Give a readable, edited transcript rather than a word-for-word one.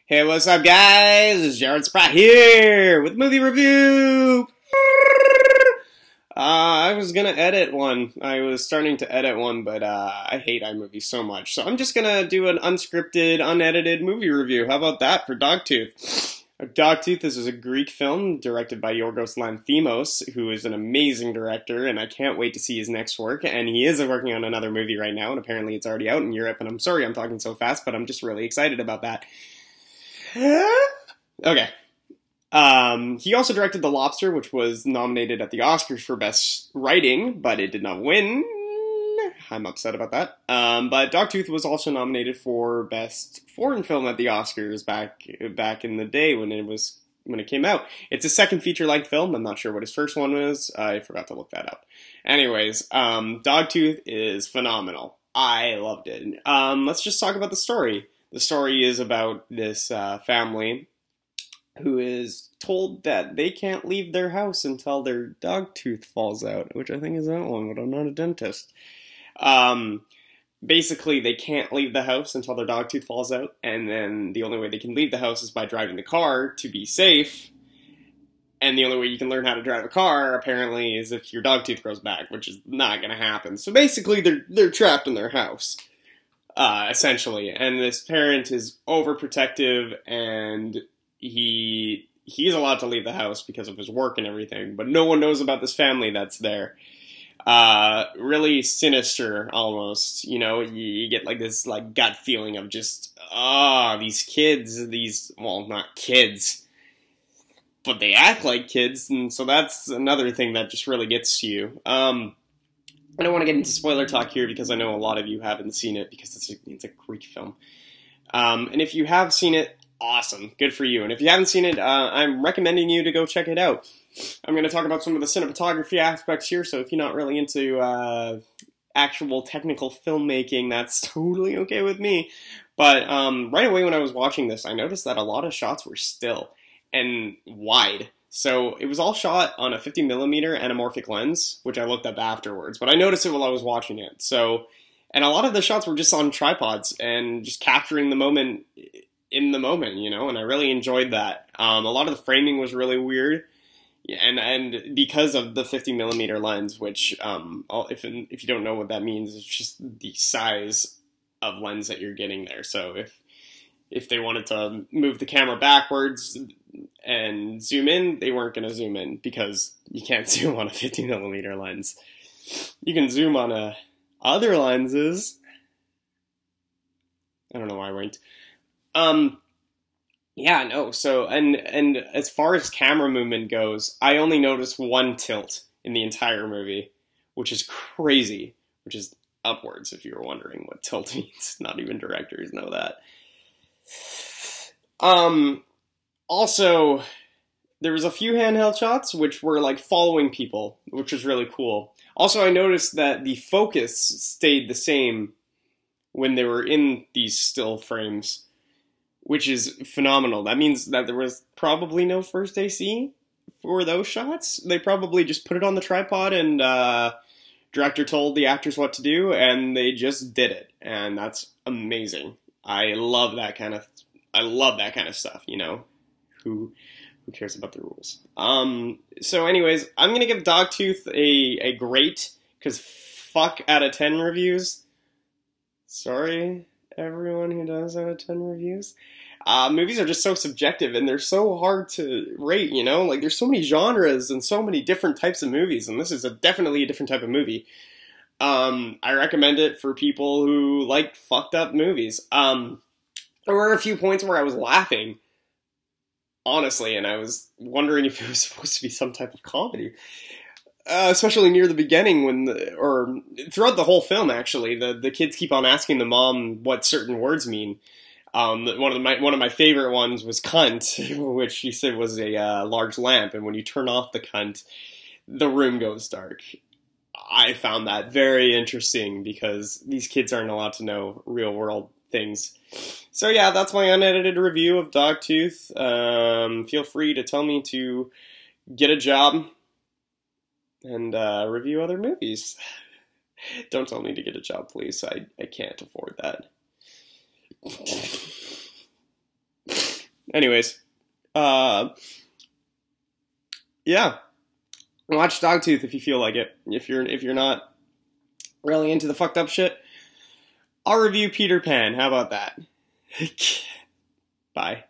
Hey, what's up, guys? It's Jared Spratt here with movie review. I was gonna edit one. I was starting to edit one, but I hate iMovie so much, so I'm just gonna do an unscripted, unedited movie review. How about that for Dogtooth? Dogtooth is a Greek film directed by Yorgos Lanthimos, who is an amazing director, and I can't wait to see his next work. And he is working on another movie right now, and apparently it's already out in Europe. And I'm sorry I'm talking so fast, but I'm just really excited about that. Okay. He also directed The Lobster, which was nominated at the Oscars for Best Writing, but it did not win. I'm upset about that. But Dogtooth was also nominated for Best Foreign Film at the Oscars back in the day when it came out. It's a second feature-length film. I'm not sure what his first one was. I forgot to look that up. Anyways, Dogtooth is phenomenal. I loved it. Let's just talk about the story. The story is about this family who is told that they can't leave their house until their dog tooth falls out, which I think is that one, but I'm not a dentist. Basically, they can't leave the house until their dog tooth falls out, and then the only way they can leave the house is by driving the car to be safe, and the only way you can learn how to drive a car, apparently, is if your dog tooth grows back, which is not going to happen. So basically, they're trapped in their house. Essentially, and this parent is overprotective, and he's allowed to leave the house because of his work and everything, but no one knows about this family that's there. Really sinister, almost, you know, you get like this like gut feeling of just, these kids, well, not kids, but they act like kids, and so that's another thing that just really gets to you. I don't want to get into spoiler talk here because I know a lot of you haven't seen it because it's a Greek film. And if you have seen it, awesome. Good for you. And if you haven't seen it, I'm recommending you to go check it out. I'm going to talk about some of the cinematography aspects here, so if you're not really into actual technical filmmaking, that's totally okay with me. But right away when I was watching this, I noticed that a lot of shots were still and wide. So it was all shot on a 50mm anamorphic lens, which I looked up afterwards, but I noticed it while I was watching it. So, and a lot of the shots were just on tripods and just capturing the moment in the moment, you know, and I really enjoyed that. A lot of the framing was really weird, and because of the 50mm lens, which, if you don't know what that means, it's just the size of lens that you're getting there. So if they wanted to move the camera backwards and zoom in, they weren't going to zoom in because you can't zoom on a 50mm lens. You can zoom on other lenses. I don't know why I winked. Yeah, no, so, and as far as camera movement goes, I only noticed one tilt in the entire movie, which is crazy, which is upwards, if you were wondering what tilt means. Not even directors know that. Also, there was a few handheld shots which were like following people, which was really cool. Also, I noticed that the focus stayed the same when they were in these still frames, which is phenomenal. That means that there was probably no first AC for those shots. They probably just put it on the tripod and director told the actors what to do, and they just did it. And that's amazing. I love that kind of stuff, you know. Who cares about the rules? So anyways, I'm going to give Dogtooth a great, because fuck out of 10 reviews. Sorry, everyone who does out of 10 reviews. Movies are just so subjective, and they're so hard to rate, you know? Like, there's so many genres and so many different types of movies, and this is definitely a different type of movie. I recommend it for people who like fucked up movies. There were a few points where I was laughing, honestly, and I was wondering if it was supposed to be some type of comedy. Especially near the beginning or throughout the whole film, actually. The kids keep on asking the mom what certain words mean. One of my favorite ones was cunt, which she said was a large lamp, and when you turn off the cunt, the room goes dark. I found that very interesting because these kids aren't allowed to know real world things. So yeah, that's my unedited review of Dogtooth. Feel free to tell me to get a job and review other movies. Don't tell me to get a job, please. I can't afford that. Anyways, yeah, watch Dogtooth if you feel like it. If you're not really into the fucked up shit, I'll review Peter Pan. How about that? Bye.